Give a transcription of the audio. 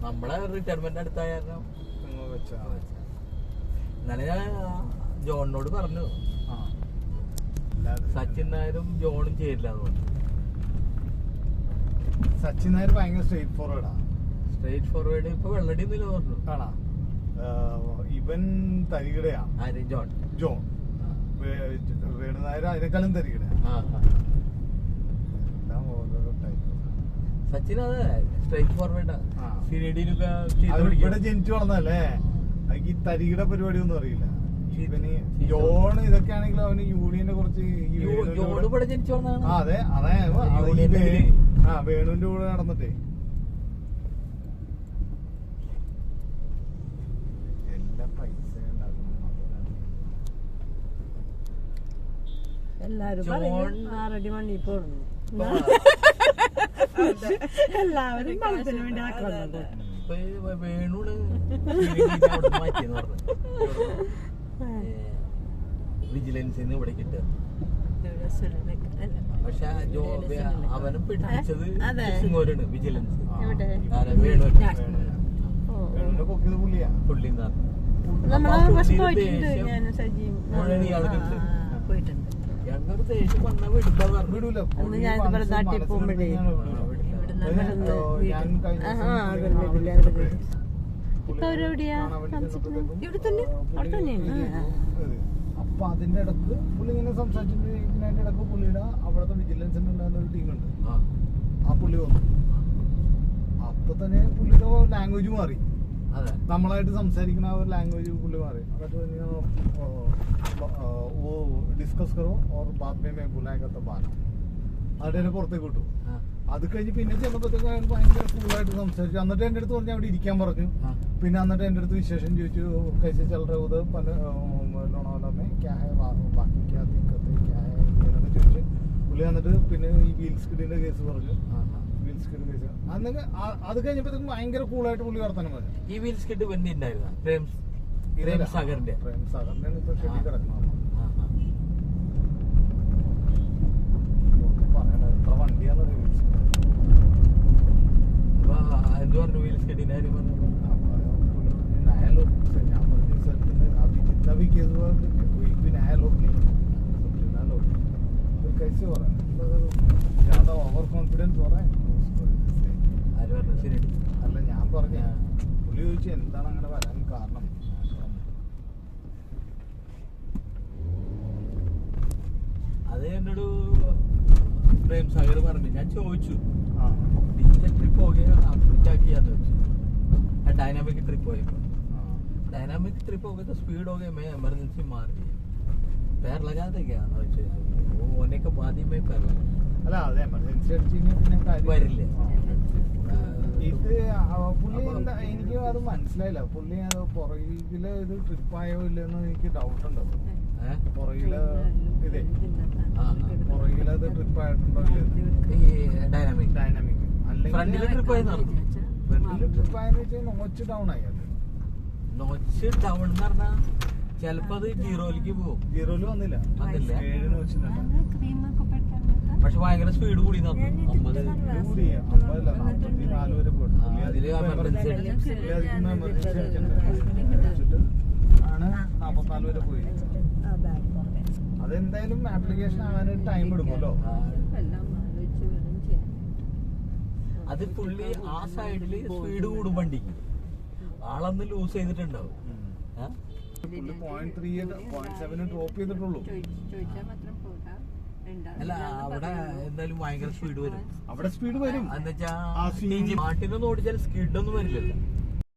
നമ്മളെ റിട്ടയർമെന്റ് അടുത്തായ കാരണം ഇന്നലെ ഞാൻ ജോണിനോട് പറഞ്ഞു സച്ചിൻ നായരും ജോണും ചേരില്ല എന്ന് പറഞ്ഞു. സച്ചിൻ നായർ ഭയങ്കര സ്ട്രേറ്റ് ഫോർവേഡാ. സ്ട്രേറ്റ് ഫോർവേഡ് ഇപ്പൊ വെള്ളടി ഒന്നുമില്ല പറഞ്ഞു. കാണാ ഇവൻ തരികിടയാണ്. ആര്? ജോൺ. ജോൺ വേണുനായർ അതിനേക്കാളും തരികിട. സച്ചിൻ അതെ സ്ട്രേറ്റ് ഫോർവേഡാ. ഇവിടെ ജനിച്ചു വളർന്നല്ലേ, ഈ തരികിട പരിപാടി ഒന്നും അറിയില്ല. ഇവന് ജോൺ ഇതൊക്കെ ആണെങ്കിലും അവന് യൂണിയന്റെ കുറച്ച് അതെ അതെ വേണുവിന്റെ കൂടെ നടന്നിട്ടേ എല്ലാ പൈസ എല്ലാരും ആറടി മണി പോടുന്നു. എല്ലാവരും പണത്തിന് വേണ്ടി ആക്കുന്നത്. വേണുണ് വിജിലൻസിന്ന് ഇവിടെ കിട്ടുക. പക്ഷെ അവനെ പിടിച്ചത് സിംഗോരാണ്. വിജിലൻസ് വേണുവിന്റെ പൊക്കിയത് പുള്ളിയാ. പുള്ളിന്ന് ഞങ്ങൾക്ക് ദേഷ്യം വന്ന വിടൂല. നാട്ടിൽ പോകുമ്പോഴേ അപ്പൊ അതിന്റെ ഇടക്ക് പുള്ളി ഇങ്ങനെ സംസാരിച്ചിട്ട് അതിന്റെ ഇടക്ക് പുള്ളിയുടെ അവിടുത്തെ വിജിലൻസിന് ഉണ്ടാകുന്ന ഒരു ടീമുണ്ട്. ആ പുള്ളി വന്നു. അപ്പൊ തന്നെ പുള്ളിയുടെ ലാംഗ്വേജ് മാറി. നമ്മളായിട്ട് സംസാരിക്കുന്ന ആ ഒരു ലാംഗ്വേജ് പുള്ളി മാറി. ഡിസ്കസ് കറോ ഓർ ബാത് മേ ബുലായകത്ത ബാന അതിനെ പുറത്തേക്ക് വിട്ടു. അത് കഴിഞ്ഞ് പിന്നെ ചെന്നപ്പോഴത്തേക്ക് അയാൾ ഭയങ്കര കൂളായിട്ട് സംസാരിച്ചു. എന്നിട്ട് എൻ്റെ അടുത്ത് പറഞ്ഞു അവിടെ ഇരിക്കാൻ പറഞ്ഞു. പിന്നെ എന്നിട്ട് എൻ്റെ അടുത്ത് വിശേഷം ചോദിച്ചു. കൈസ ചൽ രഹേ ഉധർ ലോണാവാല മേ ക്യാ ഹൈ ബാക്കി ക്യാ ദിക്കത്ത് ക്യാ ഹൈ എന്നൊക്കെ ചോദിച്ചു. പുള്ളി എന്നിട്ട് പിന്നെ ഈ വീൽ സ്കിഡിന്റെ കേസ് പറഞ്ഞു. വീൽ സ്കിഡ് കേസ് അന്നൊക്കെ അത് കഴിഞ്ഞപ്പോഴത്തേക്കും ഭയങ്കര കൂളായിട്ട് പുള്ളി വർത്തമാനം പറഞ്ഞു. ഈ വീൽ സ്കിഡ് വണ്ടി ഉണ്ടായിരുന്നു പ്രേം സാഗറിന്റെ ഇപ്പൊ ഷെഡി കിടക്കണം. പറയണ എത്ര വണ്ടിയാന്ന് എന്ത് പറഞ്ഞു വീൽ സ്കിഡിന്റെ കാര്യം പറഞ്ഞു. नया लोग ഞാൻ പറഞ്ഞു सर अभी जितना भी केस हुआ कोई भी नया लोग नहीं ना लोग तो कैसे हो रहा है ज्यादा ओवर कॉन्फिडेंस हो रहा है उसको ആര് പറഞ്ഞു? ശരി അല്ല ഞാൻ പറഞ്ഞ പുള്ളി ചോദിച്ചു എന്താണ് അങ്ങനെ വരാൻ കാരണം. അത് എന്നോട് പ്രേം സാഗർ പറഞ്ഞു. ഞാൻ ചോദിച്ചു ഡീസൽ ട്രിപ്പ് होगी डायनामिक ट्रिप होएगा. डायनामिक ट्रिप होगा तो स्पीड हो गया. मैं इमरजेंसी मार दी. पैर लगा दे क्या वो होने के बाद ही मैं पैर लगा. അല്ല അത് എമർജൻസി അടിച്ചു കഴിഞ്ഞാൽ പിന്നെ കാര്യം വരില്ലേ. ഇത് പുള്ളി എനിക്ക് അത് മനസ്സിലായില്ല. പുള്ളി അത് പുറകില് ഇത് ട്രിപ്പായോ ഇല്ലെന്ന് എനിക്ക് ഡൗട്ട് ഉണ്ട്. പുറകില് ഇതേ പുറകിലത് ട്രിപ്പ് ആയിട്ടുണ്ടോ ഡൈനാമിക് അല്ലെങ്കിൽ ട്രിപ്പ് ആയെന്ന് വെച്ചാൽ നോച്ച് ഡൗൺ ആയി. അത് നോച്ച് ഡൗൺ എന്ന് പറഞ്ഞാൽ ചിലപ്പോ അത് ജീറോയിലേക്ക് പോകും. ജീറോയില് വന്നില്ല 7 വെച്ചിട്ടുണ്ട്. പക്ഷെ ഭയങ്കര സ്പീഡ് കൂടി 50 കൂടി 44 വരെ പോയിട്ടു. അതില് എമർജൻസി ആണ് 44 വരെ പോയി. അതെന്തായാലും ആപ്ലിക്കേഷൻ ആവാൻ ടൈം എടുക്കുമല്ലോ. അത് പുള്ളി ആ സൈഡില് സ്പീഡ് കൂടും വണ്ടിക്ക്. ആളന്ന് ലൂസ് ചെയ്തിട്ടുണ്ടാവും. 0.3 ഡ്രോപ്പ് ചെയ്തിട്ടുള്ളൂ. അല്ല അവിടെ എന്തായാലും ഭയങ്കര സ്പീഡ് വരും. അവിടെ സ്പീഡ് വരും എന്നുവെച്ചാ നാട്ടിലൊന്നും ഓടിച്ചാൽ സ്പീഡൊന്നും വരില്ലല്ലോ.